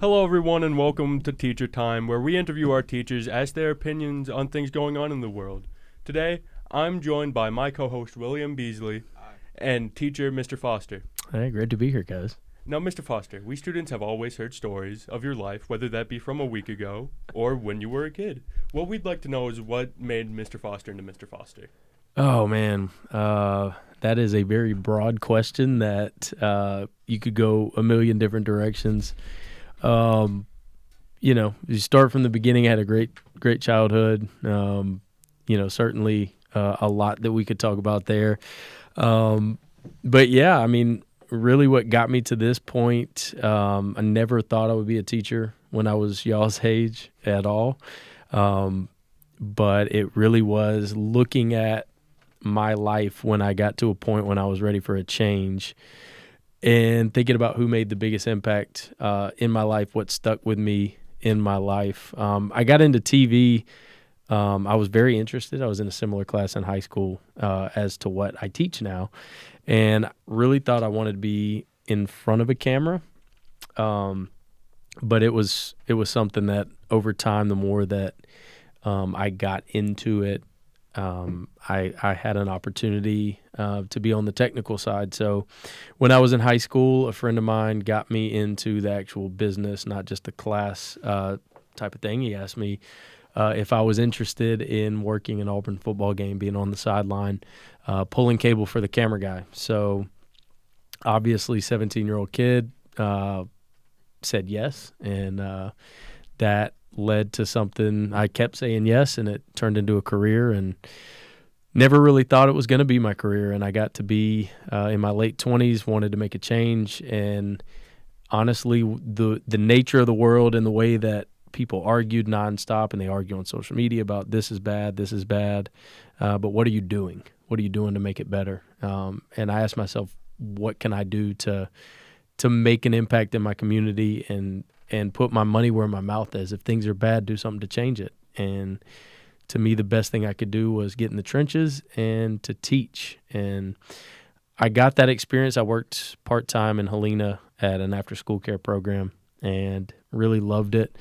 Hello, everyone, and welcome to Teacher Time, where we interview our teachers, ask their opinions on things going on in the world. Today, I'm joined by my co-host, William Beasley, and teacher, Mr. Foster. Hey, great to be here, guys. Now, Mr. Foster, we students have always heard stories of your life, whether that be from a week ago or when you were a kid. What we'd like to know is what made Mr. Foster into Mr. Foster. Oh, man. That is a very broad question that you could go a million different directions. You start from the beginning. I had a great childhood. Certainly a lot that we could talk about there. But yeah, I mean, really what got me to this point, I never thought I would be a teacher when I was y'all's age at all. But it really was looking at my life when I got to a point when I was ready for a change and thinking about who made the biggest impact in my life, what stuck with me in my life. I got into TV. I was very interested. I was in a similar class in high school as to what I teach now, and really thought I wanted to be in front of a camera. But it was something that over time, the more that I got into it, I had an opportunity to be on the technical side. So when I was in high school, a friend of mine got me into the actual business, not just the class type of thing. He asked me if I was interested in working an Auburn football game, being on the sideline, pulling cable for the camera guy. So obviously 17-year-old kid said yes, and that led to something. I kept saying yes, and it turned into a career, and never really thought it was going to be my career. And I got to be in my late 20s, wanted to make a change, and honestly, the nature of the world and the way that people argued nonstop, and they argue on social media about this is bad, but what are you doing? What are you doing to make it better? And I asked myself, what can I do to make an impact in my community and put my money where my mouth is? If things are bad, do something to change it. And to me, the best thing I could do was get in the trenches and to teach. And I got that experience. I worked part-time in Helena at an after-school care program and really loved it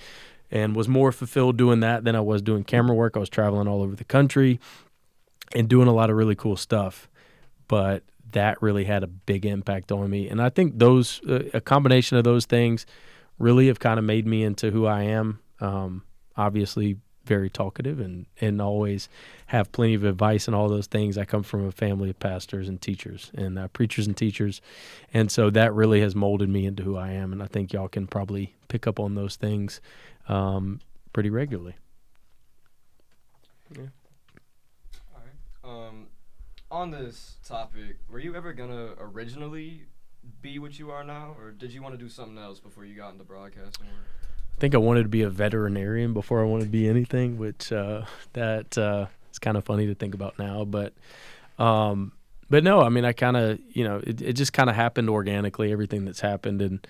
and was more fulfilled doing that than I was doing camera work. I was traveling all over the country and doing a lot of really cool stuff. But that really had a big impact on me. And I think those a combination of those things really have kind of made me into who I am. Obviously very talkative and always have plenty of advice and all those things. I come from a family of pastors and teachers and preachers and teachers. And so that really has molded me into who I am. And I think y'all can probably pick up on those things pretty regularly. Yeah. All right. On this topic, were you ever going to originally be what you are now, or did you want to do something else before you got into broadcasting work? I think I wanted to be a veterinarian before I wanted to be anything, which it's kind of funny to think about now. But no, I mean, I kind of, it just kind of happened organically, everything that's happened. And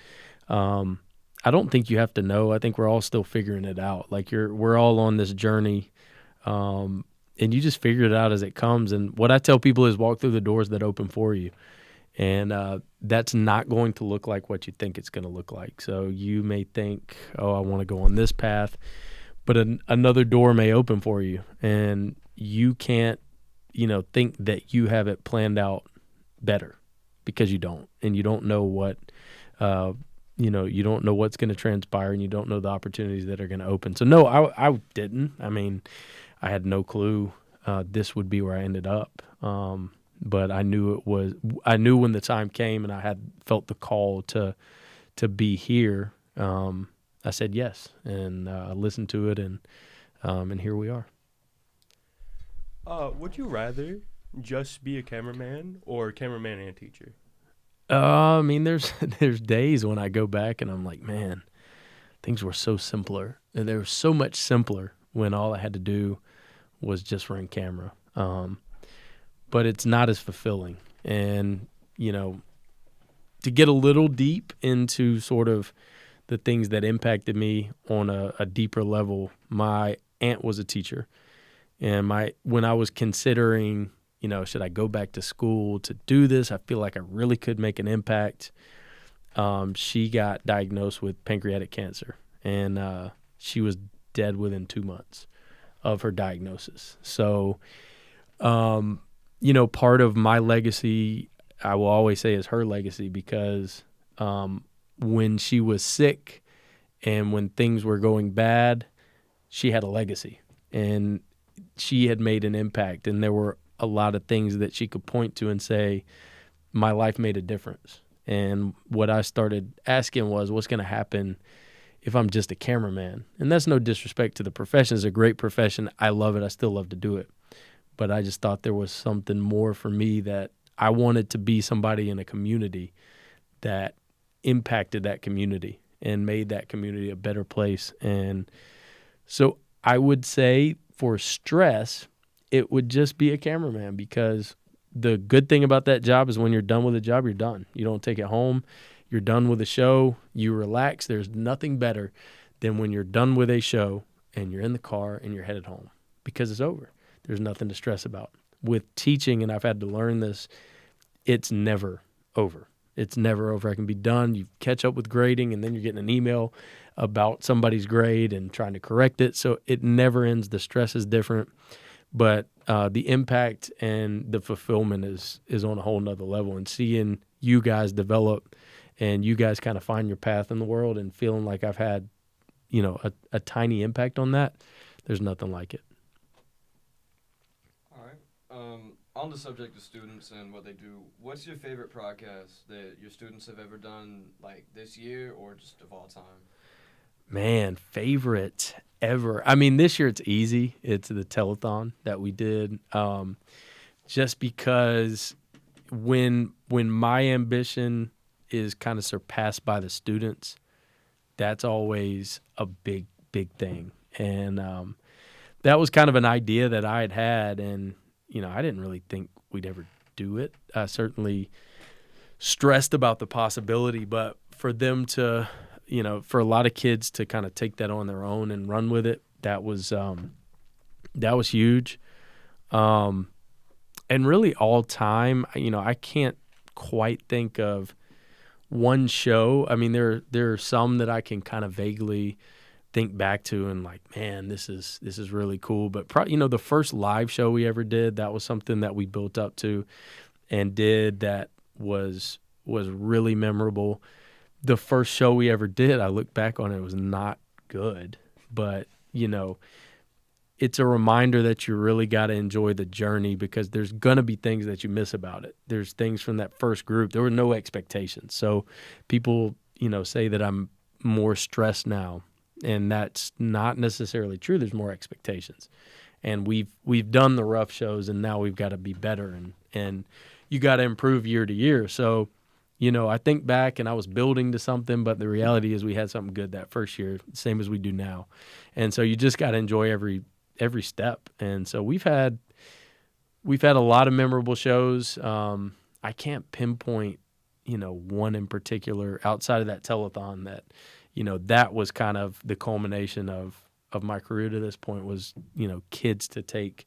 I don't think you have to know. I think we're all still figuring it out. Like we're all on this journey, and you just figure it out as it comes. And what I tell people is walk through the doors that open for you. And that's not going to look like what you think it's going to look like. So you may think, oh, I want to go on this path, but another door may open for you, and you can't, think that you have it planned out better because you don't, and you don't know what, you don't know what's going to transpire, and you don't know the opportunities that are going to open. So no, I didn't. I mean, I had no clue this would be where I ended up. But I knew when the time came and I had felt the call to be here. I said yes, and I listened to it, and here we are. Would you rather just be a cameraman or cameraman and teacher? I mean, there's days when I go back and I'm like, man, things were so simpler, and they were so much simpler when all I had to do was just run camera. But it's not as fulfilling. And, to get a little deep into sort of the things that impacted me on a deeper level, my aunt was a teacher. And when I was considering, should I go back to school to do this? I feel like I really could make an impact. she got diagnosed with pancreatic cancer, and she was dead within 2 months of her diagnosis. So, part of my legacy, I will always say, is her legacy, because when she was sick and when things were going bad, she had a legacy, and she had made an impact, and there were a lot of things that she could point to and say, my life made a difference. And what I started asking was, what's going to happen if I'm just a cameraman? And that's no disrespect to the profession. It's a great profession. I love it. I still love to do it. But I just thought there was something more for me, that I wanted to be somebody in a community that impacted that community and made that community a better place. And so I would say for stress, it would just be a cameraman, because the good thing about that job is when you're done with the job, you're done. You don't take it home. You're done with the show. You relax. There's nothing better than when you're done with a show and you're in the car and you're headed home, because it's over. There's nothing to stress about. With teaching, and I've had to learn this, it's never over. It's never over. I can be done. You catch up with grading, and then you're getting an email about somebody's grade and trying to correct it. So it never ends. The stress is different. But the impact and the fulfillment is on a whole nother level. And seeing you guys develop and you guys kind of find your path in the world, and feeling like I've had, a tiny impact on that, there's nothing like it. All right. On the subject of students and what they do, what's your favorite podcast that your students have ever done, like this year or just of all time? Man, favorite ever. I mean, this year it's easy. It's the telethon that we did. Just because when my ambition is kind of surpassed by the students, that's always a big, big thing. And that was kind of an idea that I had, and I didn't really think we'd ever do it. I certainly stressed about the possibility, but for them to, for a lot of kids to kind of take that on their own and run with it, that was huge. And really all time, I can't quite think of one show. I mean, there are some that I can kind of vaguely think back to and like, man, this is really cool. But the first live show we ever did, that was something that we built up to and did that was really memorable. The first show we ever did, I look back on it, was not good, but it's a reminder that you really got to enjoy the journey, because there's going to be things that you miss about it. There's things from that first group. There were no expectations. So people, say that I'm more stressed now, and that's not necessarily true. There's more expectations. And we've done the rough shows, and now we've got to be better, and you got to improve year to year. So, I think back and I was building to something, but the reality is we had something good that first year, same as we do now. And so you just got to enjoy every step. And so we've had a lot of memorable shows. I can't pinpoint, one in particular outside of that telethon that, that was kind of the culmination of my career to this point was, kids to take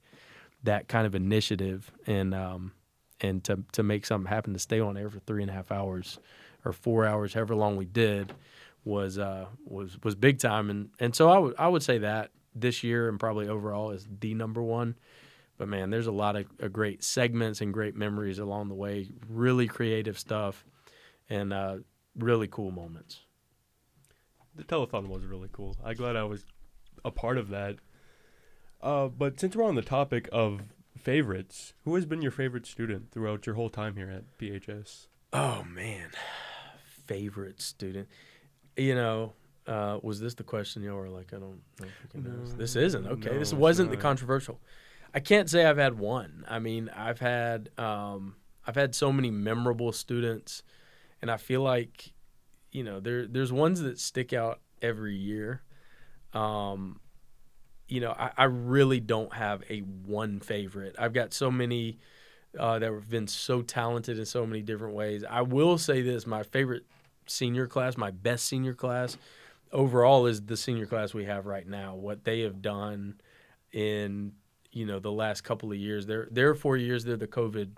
that kind of initiative and to make something happen, to stay on air for 3.5 hours or 4 hours, however long we did, was big time. And so I would say that this year and probably overall is the number one. But man, there's a lot of great segments and great memories along the way, really creative stuff, and really cool moments. The telethon was really cool. I'm glad I was a part of that. But since we're on the topic of favorites, who has been your favorite student throughout your whole time here at PHS? Oh man, favorite student. Was this the question you were like, I don't know if you can ask. This isn't. Okay, No, this it's wasn't the not. controversial. I can't say I've had one. I mean, I've had so many memorable students, and I feel like, there's ones that stick out every year. I really don't have a one favorite. I've got so many that have been so talented in so many different ways. I will say this, my favorite senior class, my best senior class overall is the senior class we have right now. What they have done in, the last couple of years. They're 4 years, they're the COVID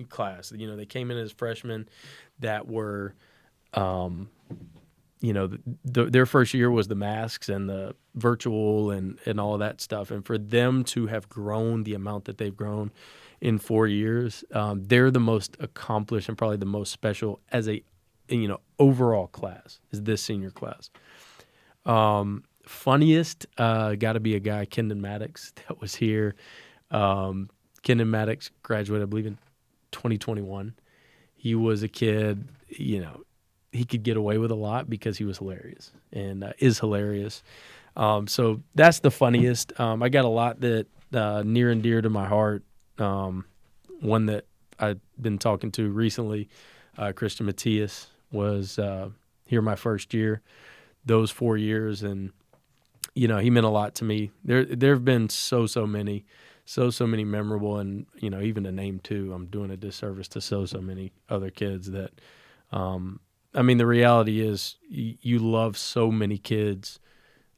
class. They came in as freshmen that were you know, their first year was the masks and the virtual and all of that stuff. And for them to have grown the amount that they've grown in 4 years, they're the most accomplished and probably the most special as a, you know, overall class is this senior class. Funniest, got to be a guy, Kendon Maddox, that was here. Kendon Maddox graduated, I believe, in 2021. He was a kid, you know, he could get away with a lot because he was hilarious and is hilarious. So that's the funniest. I got a lot that near and dear to my heart. One that I've been talking to recently, Christian Matthias, was here my first year, those 4 years, and you know he meant a lot to me. There have been so many memorable, and you know even to name two, I'm doing a disservice to so many other kids that. I mean, the reality is you love so many kids,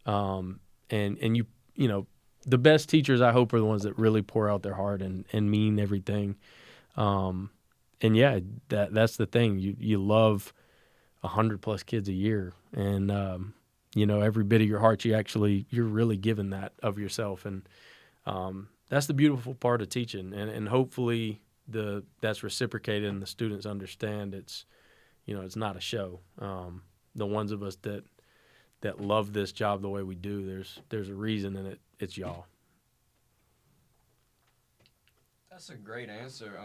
and you know, the best teachers I hope are the ones that really pour out their heart and mean everything. And yeah, that's the thing. You love 100+ kids a year, and you know, every bit of your heart you're really giving that of yourself, and that's the beautiful part of teaching, and hopefully that's reciprocated and the students understand it's. You know, it's not a show. The ones of us that love this job the way we do, there's a reason, and it's y'all. That's a great answer.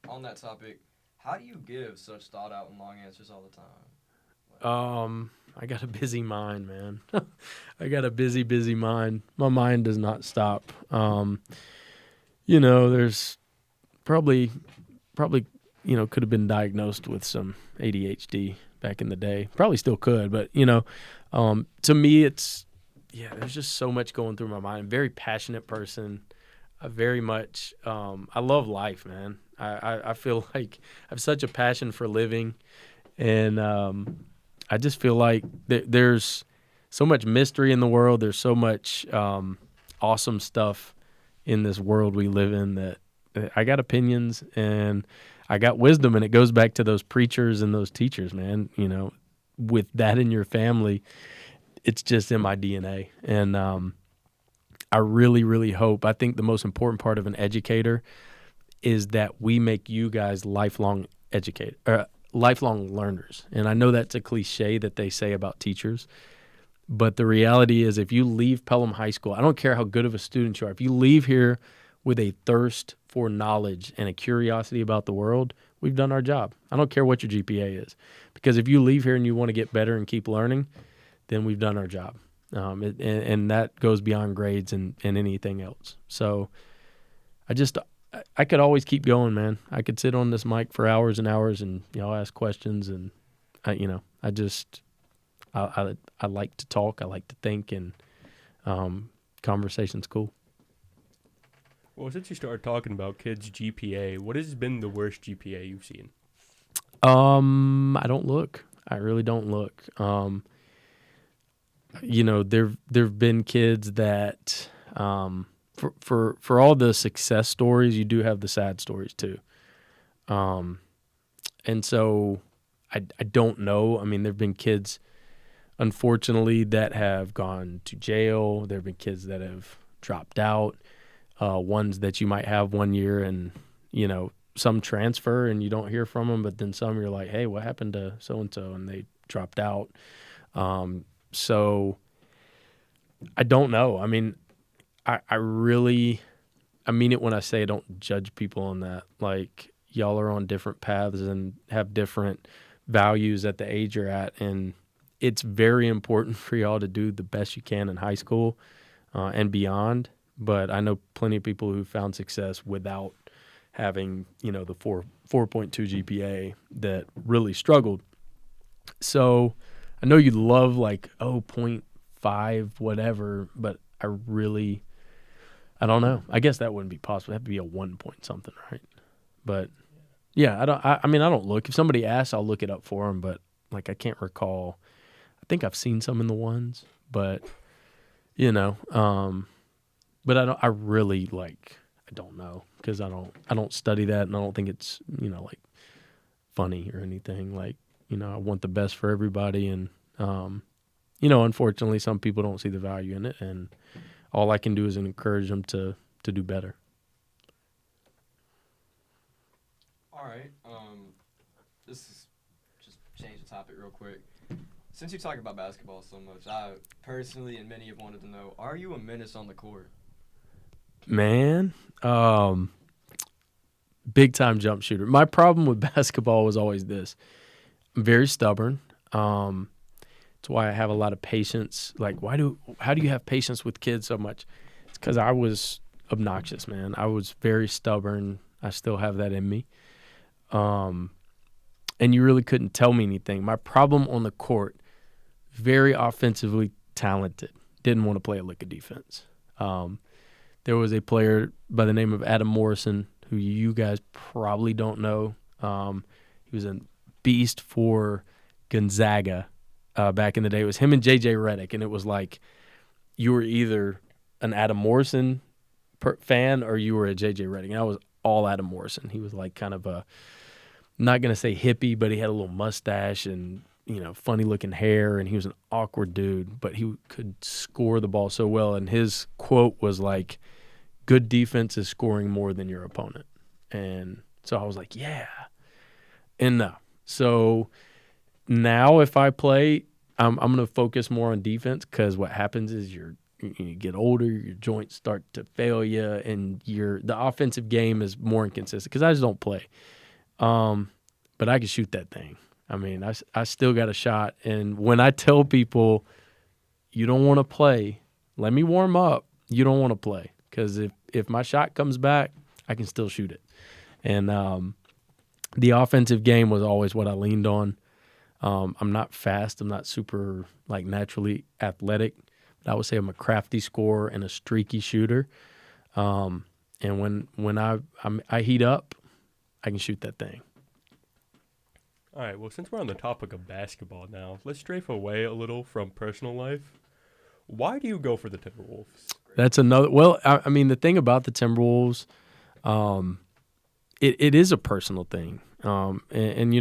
On that topic, how do you give such thought out and long answers all the time? I got a busy mind, man. I got a busy mind. My mind does not stop. You know, there's probably. You know, could have been diagnosed with some ADHD back in the day. Probably still could, but, you know, to me there's just so much going through my mind. I'm a very passionate person. I very much, I love life, man. I feel like I have such a passion for living, and I just feel like there's so much mystery in the world. There's so much awesome stuff in this world we live in that I got opinions and I got wisdom, and it goes back to those preachers and those teachers, man. You know, with that in your family, it's just in my DNA. And I really hope, I think the most important part of an educator is that we make you guys lifelong learners. And I know that's a cliche that they say about teachers, but the reality is if you leave Pelham High School, I don't care how good of a student you are, if you leave here with a thirst for knowledge and a curiosity about the world, we've done our job. I don't care what your GPA is, because if you leave here and you want to get better and keep learning, then we've done our job. And that goes beyond grades and anything else. So I could always keep going, man. I could sit on this mic for hours and hours and, you know, ask questions, and I like to talk. I like to think, and conversation's cool. Well, since you started talking about kids' GPA, what has been the worst GPA you've seen? I don't look. I really don't look. You know, there've been kids that, for all the success stories, you do have the sad stories too. And so I don't know. I mean, there've been kids, unfortunately, that have gone to jail. There've been kids that have dropped out. Ones that you might have 1 year and, you know, some transfer and you don't hear from them, but then some you're like, hey, what happened to so-and-so? And they dropped out. So I don't know. I mean, I mean it when I say I don't judge people on that. Like, y'all are on different paths and have different values at the age you're at. And it's very important for y'all to do the best you can in high school and beyond. But I know plenty of people who found success without having, you know, the 4.2 GPA that really struggled. So I know you'd love like, 0.5, whatever, but I don't know. I guess that wouldn't be possible. It'd have to be a 1 point something, right? But yeah, I mean, I don't look. If somebody asks, I'll look it up for them, but like I can't recall. I think I've seen some in the ones, but you know, but I don't know, because I don't study that, and I don't think it's, you know, like funny or anything. Like, I want the best for everybody. And, unfortunately, some people don't see the value in it. And all I can do is encourage them to do better. All right. This is just change the topic real quick. Since you talk about basketball so much, I personally and many have wanted to know, are you a menace on the court? Man, big time jump shooter. My problem with basketball was always this. I'm very stubborn. That's why I have a lot of patience. Like, how do you have patience with kids so much? It's because I was obnoxious, man. I was very stubborn. I still have that in me. And you really couldn't tell me anything. My problem on the court, very offensively talented, didn't want to play a lick of defense. There was a player by the name of Adam Morrison, who you guys probably don't know. He was a beast for Gonzaga back in the day. It was him and J.J. Redick, and it was like you were either an Adam Morrison fan or you were a J.J. Redick. And I was all Adam Morrison. He was like kind of a, not going to say hippie, but he had a little mustache and, funny-looking hair, and he was an awkward dude, but he could score the ball so well. And his quote was like, good defense is scoring more than your opponent. And so I was like, yeah. And no. So now if I play, I'm going to focus more on defense, because what happens is you get older, your joints start to fail you, and the offensive game is more inconsistent because I just don't play. But I can shoot that thing. I mean, I still got a shot. And when I tell people, you don't want to play, let me warm up, you don't want to play. Because if my shot comes back, I can still shoot it. And the offensive game was always what I leaned on. I'm not fast. I'm not super, naturally athletic. But I would say I'm a crafty scorer and a streaky shooter. And when I heat up, I can shoot that thing. All right, well, since we're on the topic of basketball now, let's strafe away a little from personal life. Why do you go for the Timberwolves? That's another – well, I mean, the thing about the Timberwolves, it is a personal thing. I've been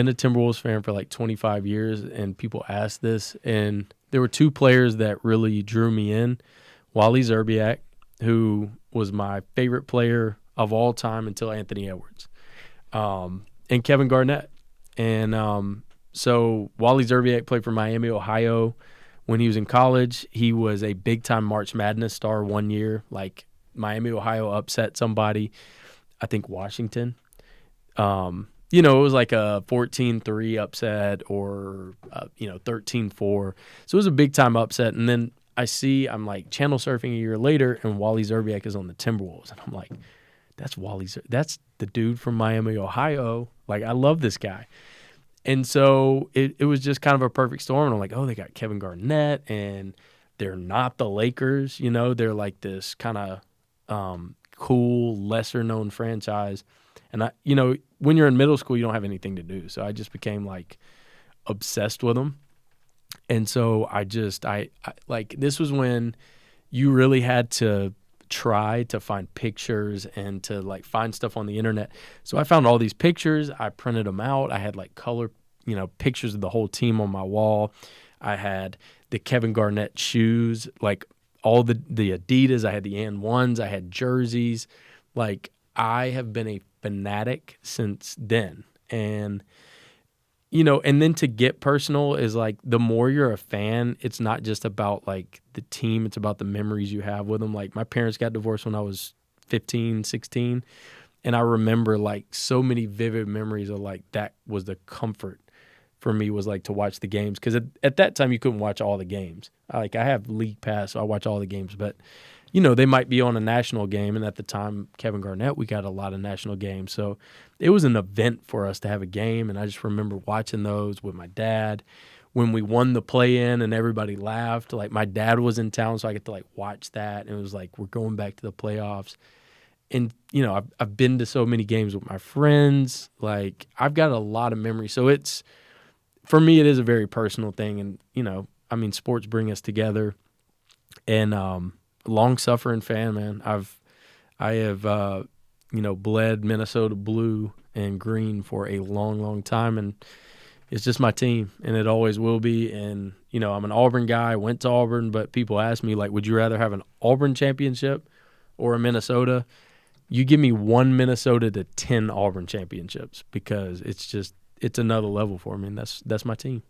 a Timberwolves fan for 25 years, and people ask this, and there were two players that really drew me in. Wally Szczerbiak, who was my favorite player of all time until Anthony Edwards, and Kevin Garnett. And so Wally Szczerbiak played for Miami, Ohio. When he was in college, he was a big-time March Madness star one year. Miami, Ohio upset somebody, I think Washington. It was like a 14-3 upset or, 13-4. So it was a big-time upset. And then I'm channel surfing a year later, and Wally Szczerbiak is on the Timberwolves. And I'm like, that's that's the dude from Miami, Ohio. I love this guy. And so it was just kind of a perfect storm. And I'm like, oh, they got Kevin Garnett, and they're not the Lakers. They're like this kind of cool, lesser-known franchise. And, when you're in middle school, you don't have anything to do. So I just became, obsessed with them. And so I this was when you really had to try to find pictures and to find stuff on the internet. So I found all these pictures. I printed them out. I had color, pictures of the whole team on my wall. I had the Kevin Garnett shoes, all the Adidas. I had the AND1s. I had jerseys. I have been a fanatic since then. And and then to get personal is the more you're a fan, it's not just about the team, it's about the memories you have with them. My parents got divorced when I was 15, 16, and I remember so many vivid memories of that was the comfort for me, was to watch the games, because at that time you couldn't watch all the games. I have League Pass, so I watch all the games, but they might be on a national game, and at the time, Kevin Garnett, we got a lot of national games. So it was an event for us to have a game, and I just remember watching those with my dad. When we won the play-in and everybody laughed, my dad was in town, so I get to watch that, and it was we're going back to the playoffs. And, I've been to so many games with my friends. I've got a lot of memories. So for me, it is a very personal thing, and, sports bring us together. And, long-suffering fan, man. I have bled Minnesota blue and green for a long, long time, and it's just my team, and it always will be. And, you know, I'm an Auburn guy, went to Auburn, but people ask me, like, would you rather have an Auburn championship or a Minnesota? You give me one Minnesota to 10 Auburn championships because it's another level for me, and that's my team.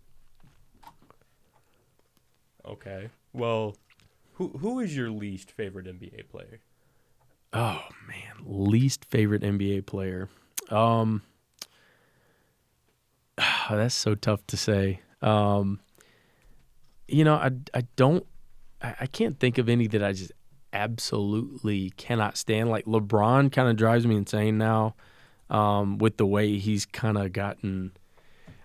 Okay. Well, who is your least favorite NBA player? Oh, man, least favorite NBA player. That's so tough to say. You know, I can't think of any that I just absolutely cannot stand. Like LeBron kind of drives me insane now with the way he's kind of gotten.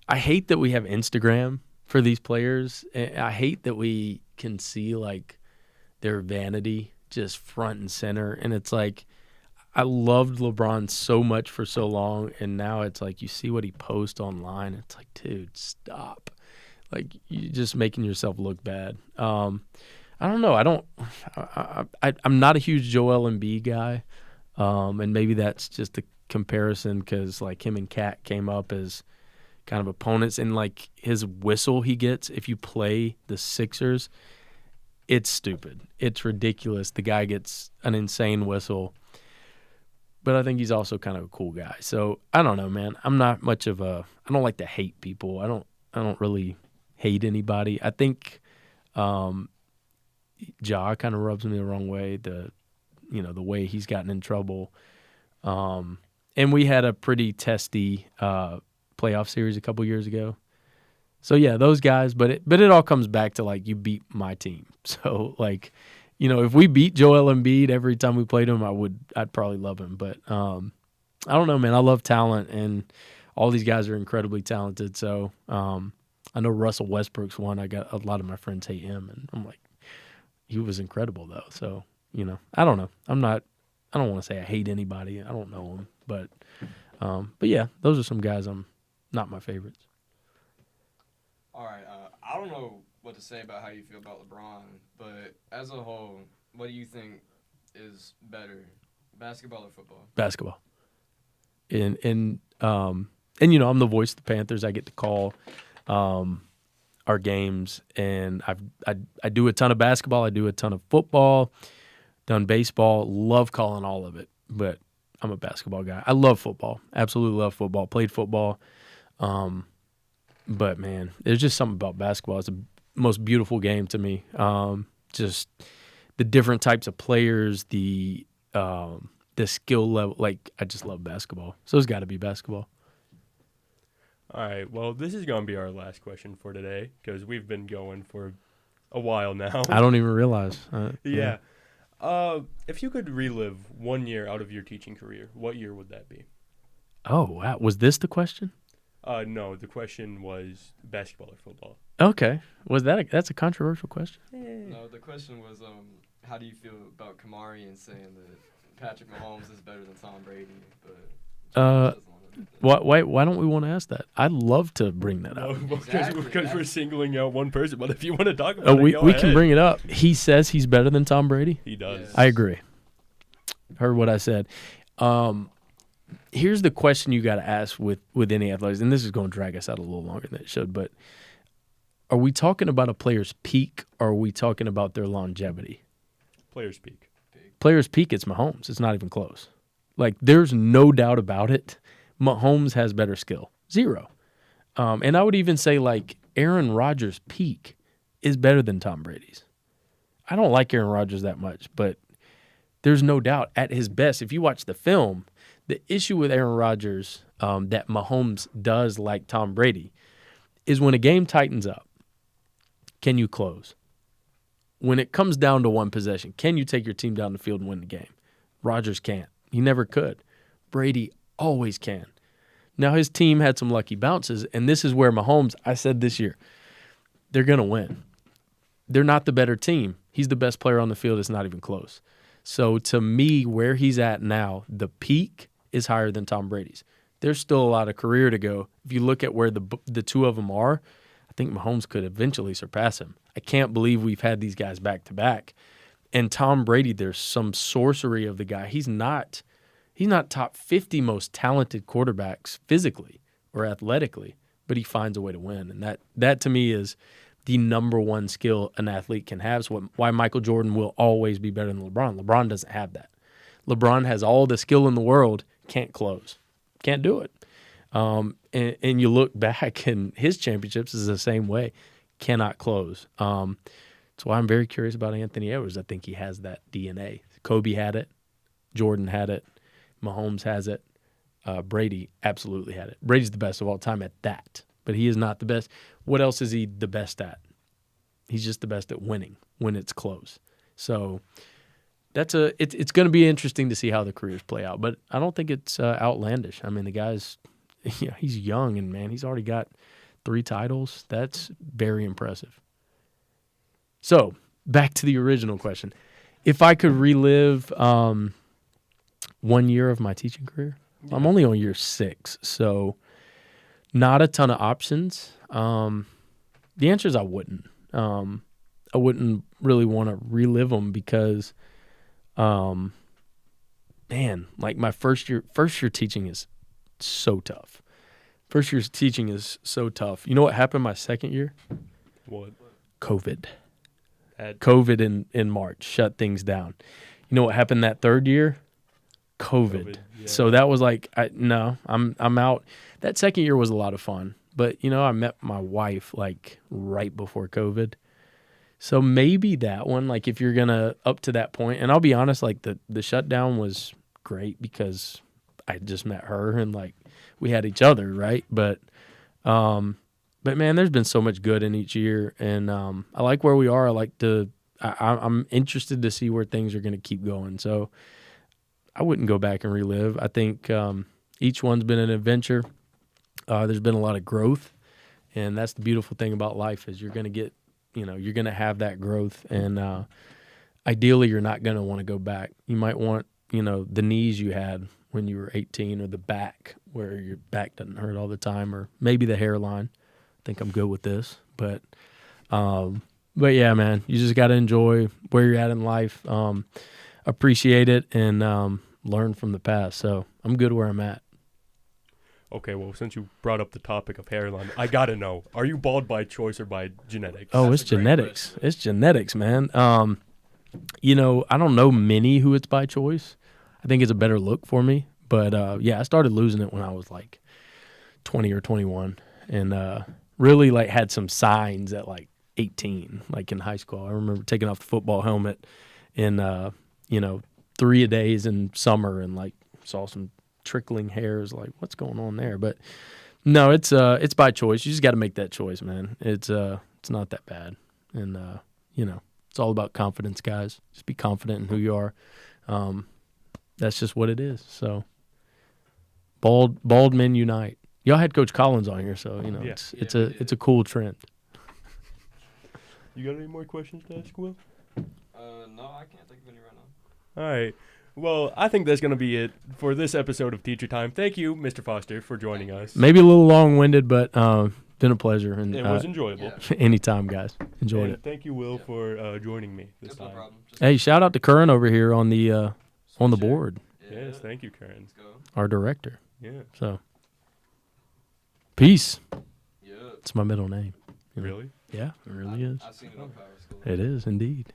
I hate that we have Instagram for these players. I hate that we can see like their vanity just front and center. And it's like, I loved LeBron so much for so long, and now it's like you see what he posts online. It's like, dude, stop. Like, you're just making yourself look bad. I don't know. I'm not a huge Joel Embiid guy, and maybe that's just a comparison because, like, him and Kat came up as kind of opponents, and, like, his whistle he gets if you play the Sixers, it's stupid. It's ridiculous. The guy gets an insane whistle. But I think he's also kind of a cool guy. So I don't know, man. I'm not much of a. I don't like to hate people. I don't really hate anybody. I think Ja kind of rubs me the wrong way. The way he's gotten in trouble. And we had a pretty testy playoff series a couple years ago. So yeah, those guys. But it all comes back to like you beat my team. So like. You know, if we beat Joel Embiid every time we played him, I'd probably love him. But I don't know, man. I love talent, and all these guys are incredibly talented. So I know Russell Westbrook's one. I got a lot of my friends hate him, and I'm like, he was incredible though. So you know, I don't know. I don't want to say I hate anybody. I don't know them, but yeah, those are some guys. Not my favorites. All right. I don't know what to say about how you feel about LeBron, but as a whole, what do you think is better, basketball or football? Basketball. And you know, I'm the voice of the Panthers. I get to call our games, and I do a ton of basketball. I do a ton of football, done baseball. Love calling all of it, but I'm a basketball guy. I love football. Absolutely love football. Played football. But man, there's just something about basketball. It's the most beautiful game to me. Just the different types of players, the skill level. Like, I just love basketball. So it's got to be basketball. All right. Well, this is going to be our last question for today because we've been going for a while now. I don't even realize. Yeah. If you could relive 1 year out of your teaching career, what year would that be? Oh, wow. Was this the question? No, the question was basketball or football. Okay. That's a controversial question? No, the question was, how do you feel about Kamari and saying that Patrick Mahomes is better than Tom Brady? But why don't we want to ask that? I'd love to bring that up. Because we're singling out one person. But if you want to talk about it, we ahead. can bring it up. He says he's better than Tom Brady. He does. Yes. I agree. Heard what I said. Here's the question you got to ask with any athlete, and this is going to drag us out a little longer than it should, but are we talking about a player's peak, or are we talking about their longevity? Player's peak. Player's peak, it's Mahomes. It's not even close. Like, there's no doubt about it. Mahomes has better skill. Zero. And I would even say, like, Aaron Rodgers' peak is better than Tom Brady's. I don't like Aaron Rodgers that much, but there's no doubt at his best, if you watch the film, the issue with Aaron Rodgers that Mahomes does like Tom Brady is when a game tightens up, can you close? When it comes down to one possession, can you take your team down the field and win the game? Rodgers can't. He never could. Brady always can. Now, his team had some lucky bounces, and this is where Mahomes, I said this year, they're going to win. They're not the better team. He's the best player on the field. It's not even close. So to me, where he's at now, the peak is higher than Tom Brady's. There's still a lot of career to go. If you look at where the two of them are, I think Mahomes could eventually surpass him. I can't believe we've had these guys back to back. And Tom Brady, there's some sorcery of the guy. He's not He's not top 50 most talented quarterbacks physically or athletically, but he finds a way to win. And that to me is the number one skill an athlete can have. So why Michael Jordan will always be better than LeBron. LeBron doesn't have that. LeBron has all the skill in the world, can't close, can't do it. And you look back, and his championships is the same way, cannot close. That's why I'm very curious about Anthony Edwards. I think he has that DNA. Kobe had it, Jordan had it, Mahomes has it, Brady absolutely had it. Brady's the best of all time at that, but he is not the best. What else is he the best at? He's just the best at winning when it's close. So it's going to be interesting to see how the careers play out, but I don't think it's outlandish. I mean, the guy's he's young, and man, he's already got 3 titles. That's very impressive. So back to the original question. If I could relive 1 year of my teaching career, I'm only on year 6, so not a ton of options. The answer is I wouldn't. I wouldn't really want to relive them because, man, like my first year teaching is so tough. First year's teaching is so tough. You know what happened my second year? What? COVID. In March shut things down. You know what happened that third year? COVID. Yeah. So that was like, I'm out. That second year was a lot of fun. But, I met my wife like right before COVID. So maybe that one, like if you're going to up to that point, and I'll be honest, like the shutdown was great because I just met her and like we had each other, right? But man, there's been so much good in each year, and I like where we are. I'm interested to see where things are going to keep going. So I wouldn't go back and relive. I think each one's been an adventure. There's been a lot of growth, and that's the beautiful thing about life is you're going to get, you're going to have that growth, and ideally you're not going to want to go back. You might want, the knees you had when you were 18 or the back where your back doesn't hurt all the time, or maybe the hairline. I think I'm good with this, but yeah, man, you just got to enjoy where you're at in life, appreciate it, and learn from the past. So I'm good where I'm at. Okay, well, since you brought up the topic of hairline, I got to know, are you bald by choice or by genetics? Oh, it's genetics. It's genetics, man. I don't know many who it's by choice. I think it's a better look for me. But, I started losing it when I was like 20 or 21 and really like had some signs at like 18, like in high school. I remember taking off the football helmet in, 3 days in summer and like saw some trickling hairs, like what's going on there? But no, it's by choice. You just got to make that choice, man. It's not that bad. And, it's all about confidence, guys. Just be confident in who you are. That's just what it is. So bald men unite. Y'all had Coach Collins on here, so it's a cool trend. You got any more questions to ask, Will? No, I can't think of any right now. All right. Well, I think that's going to be it for this episode of Teacher Time. Thank you, Mr. Foster, for joining us. Maybe a little long-winded, but been a pleasure. And it was enjoyable. Yeah. Anytime, guys. Enjoyed it. Thank you, Will, for joining me this time. No problem. Hey, shout out to Curran over here on the board. Yeah. Yes, thank you, Curran. Let's go. Our director. Yeah. So, peace. Yeah. It's my middle name. Really? Yeah, it really is. I've seen it on Power School. It is, indeed.